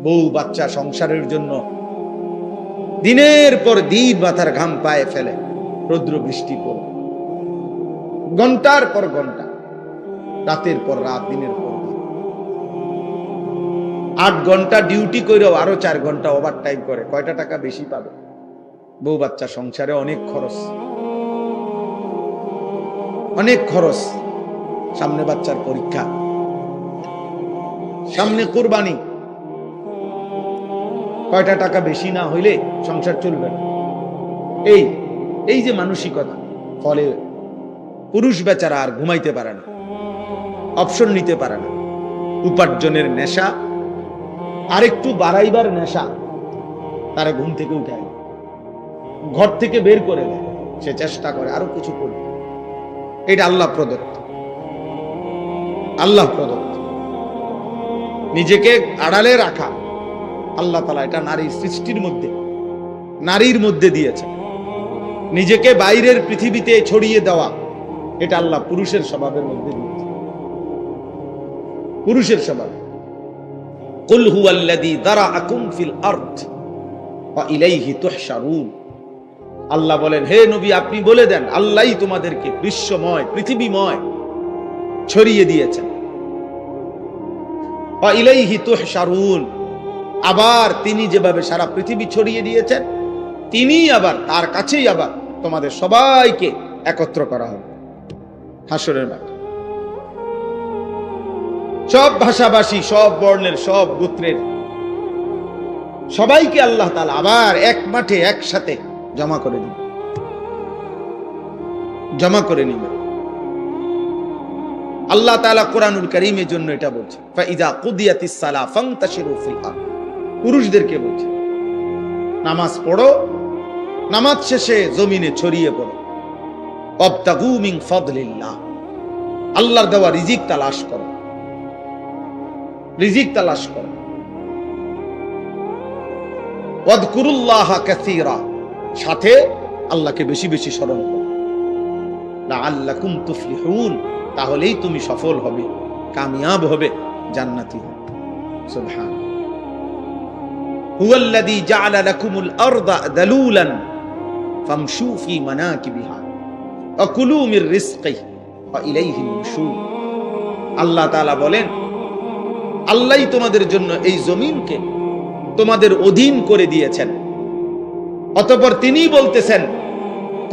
বউ বাচ্চা সংসারের জন্য দিনের পর দিন মাথার ঘাম পায়ে ফেলে, রৌদ্র বৃষ্টি পড়ে, ঘন্টার পর ঘন্টা, রাতের পর রাত, দিনের পর দিন, 8 ঘন্টা ডিউটি করেও আরো 4 ঘন্টা ওভার টাইম করে, কয়টা টাকা বেশি পাবে? বউ বাচ্চা সংসারে অনেক খরচ, অনেক খরচ। সামনে বাচ্চার পরীক্ষা, সামনে কুরবানি, কয়টা টাকা বেশি না হইলে সংসার চলবে না। এই যে মানসিকতা, ফলে পুরুষ বেচারা আর ঘুমাইতে পারে না, অপশন নিতে পারে না। উপার্জনের নেশা আর একটু বাড়াইবার নেশা তারা ঘুম থেকে উঠায়, ঘর থেকে বের করে দেয়। সে চেষ্টা করে আরো কিছু করবে। এটা আল্লাহ প্রদত্ত, আল্লাহ প্রদত্ত। নিজেকে আড়ালে রাখা আল্লাহ তাআলা এটা নারীর সৃষ্টির মধ্যে, নারীর মধ্যে দিয়েছে। নিজেকে বাইরের পৃথিবীতে ছড়িয়ে দেওয়া এটা আল্লাহ পুরুষের স্বভাবের মধ্যে দিয়েছে, পুরুষের স্বভাব। কুল হুয়াল্লাযী যারাআকুম ফিল আরদ ওয়া ইলাইহি তুহশারুন। আল্লাহ বলেন, হে নবী আপনি বলে দেন, আল্লাহই তোমাদেরকে বিশ্বময়, পৃথিবীময় ছড়িয়ে দিয়েছেন। ওয়া ইলাইহি তুহশারুন, আবার তিনি যেভাবে সারা পৃথিবী ছড়িয়ে দিয়েছেন, তিনি আবার তার কাছেই আবার তোমাদের সবাইকে একত্র করা হবে হাসরের মাঠে। সব ভাষাভাষী, সব বর্ণের, সব গোত্রের সবাইকে আল্লাহ তাআলা আবার এক মাঠে একসাথে জমা করে দিবেন, জমা করে নেবেন। আল্লাহ তাআলা কোরআনুল কারীমের জন্য এটা বলছে, ফাইযা কুদিয়াতিস সালাহ ফান্তাশিরু ফিল আরদ। পুরুষদেরকে বলছে, নামাজ পড়ো, নামাজ শেষে জমিনে ছড়িয়ে পড়ো। ওয়াবতাগু মিন ফাদলিল্লাহ, আল্লাহর দেওয়া রিজিক তালাশ করো, রিজিক তালাশ করো। ওয়াযকুরুল্লাহা কাসীরা, সাথে আল্লাহকে বেশি বেশি স্মরণ করো। লাআল্লাকুম তুফলিহুন, তাহলেই তুমি সফল হবে, কামিয়াব হবে, জান্নাতি হবে। সুবহানাল্লাহ। হুয়াল্লাযী জাআলা লাকুমুল আরদা দালুলান ফামশু ফি মানাকিবিহা ওয়া কুলু মির রিজকিহি ওয়া ইলাইহিন নুশুর। আল্লাহ তাআলা বলেন, আল্লাহই তোমাদের জন্য এই জমিনকে তোমাদের অধীন করে দিয়েছেন। অতঃপর তিনিই বলতেছেন,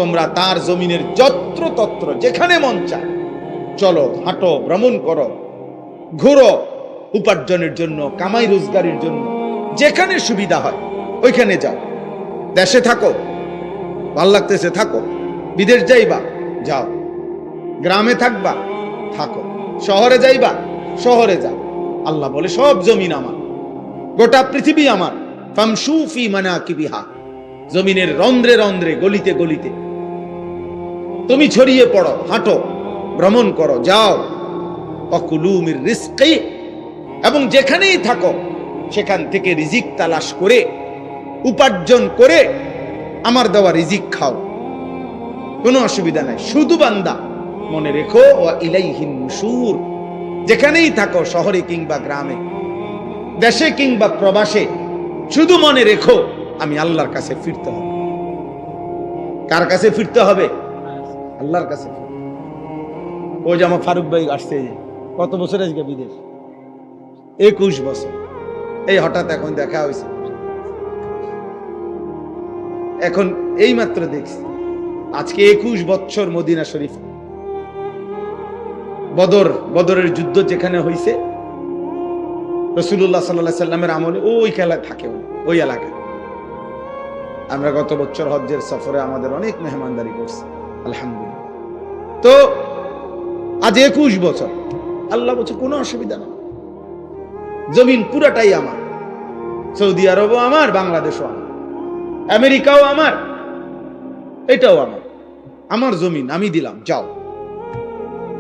তোমরা তার জমিনের যত্র তত্র যেখানে মন চায় চলো, হাঁটো, ভ্রমণ করো, ঘুরো, উপার্জনের জন্য, কামাই রোজগারের জন্য যেখানে সুবিধা হয় ওইখানে যাও। দেশে থাকো, ভাল লাগতেছে থাকো, বিদেশ যাইবা যাও, গ্রামে থাকবা থাকো, শহরে যাইবা শহরে যাও। আল্লাহ বলে, সব জমিন আমার, গোটা পৃথিবী আমার। ফামশু ফি মানাকিবিহা, জমিনের রন্ধ্রে রন্ধ্রে, গলিতে গলিতে তুমি ছড়িয়ে পড়ো, হাঁটো, ভ্রমণ করো, যাও। ওয়াকুলু মির রিজকি, এবং যেখানেই থাকো সেখান থেকে রিজিক তালাশ করে, উপার্জন করে আমার দেওয়া রিজিক খাও, কোনো অসুবিধা নাই। শুধু বান্দা মনে রেখো, ওয়া ইলাইহিন নুশুর, যেখানেই থাকো, শহরে কিংবা গ্রামে, দেশে কিংবা প্রবাসে, শুধু মনে রেখো আমি আল্লাহর কাছে ফিরতে হবে। কার কাছে ফিরতে হবে? আল্লাহর কাছে। ওই যে আমার ফারুক ভাই আসছে, কত বছর আজকে বিদেশ? 21 বছর। এই হঠাৎ এখন দেখা হয়েছে, এখন এই মাত্র দেখছি, আজকে 21 বছর মদিনা শরীফ। বদরের যুদ্ধ যেখানে হয়েছে, রাসূলুল্লাহ সাল্লাল্লাহু আলাইহি সাল্লামের আমলে ওই খেলা থাকে ওই এলাকায়। আমরা গত বছর হজ্জের সফরে আমাদের অনেক মেহমানদারি করছি, আলহামদুলিল্লাহ। তো আজ 21 বছর, আল্লাহ বলছে কোনো অসুবিধা নেই, জমিন পুরাটাই আমার। সৌদি আরবও আমার, বাংলাদেশও আমার, আমেরিকাও আমার, এটাও আমার, আমার জমিন আমি দিলাম, যাও।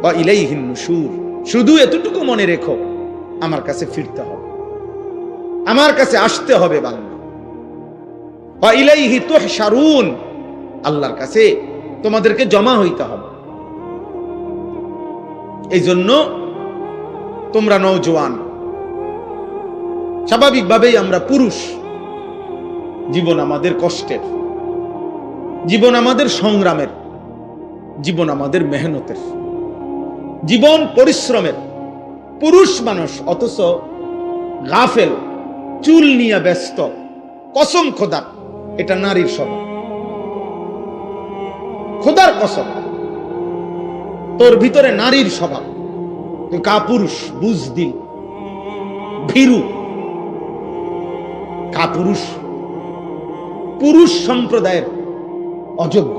ওয়া ইলাইহিন নুশুর, শুধু এতটুকু মনে রেখো আমার কাছে ফিরতে হবে, আমার কাছে আসতে হবে বান্দা। ওয়া ইলাইহি তুহশারুন, আল্লাহর কাছে তোমাদেরকে জমা হইতে হবে। এই জন্য তোমরা নওজোয়ান, স্বাভাবিকভাবেই আমরা পুরুষ, জীবন আমাদের কষ্টের, জীবন আমাদের সংগ্রামের, জীবন আমাদের মেহনতের, জীবন পরিশ্রমের। পুরুষ মানুষ অথচ গাফেল, চুল নিয়ে ব্যস্ত। কসম খোদার, এটা নারীর স্বভাব। খোদার কসম, তোর ভিতরে নারীর স্বভাব। তুই কাপুরুষ, বুঝদিল, ভীরু, কাপুরুষ, পুরুষ সম্প্রদায়ের অযোগ্য।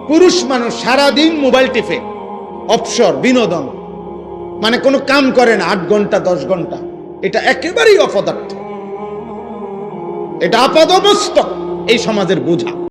পুরুষ মানুষ সারাদিন মোবাইল টিপে, অবসর, বিনোদন, মানে কোনো কাম করে না 8 ঘন্টা 10 ঘন্টা। এটা একেবারেই অপদার্থ, এটা আপাদমস্তক এই সমাজের বোঝা।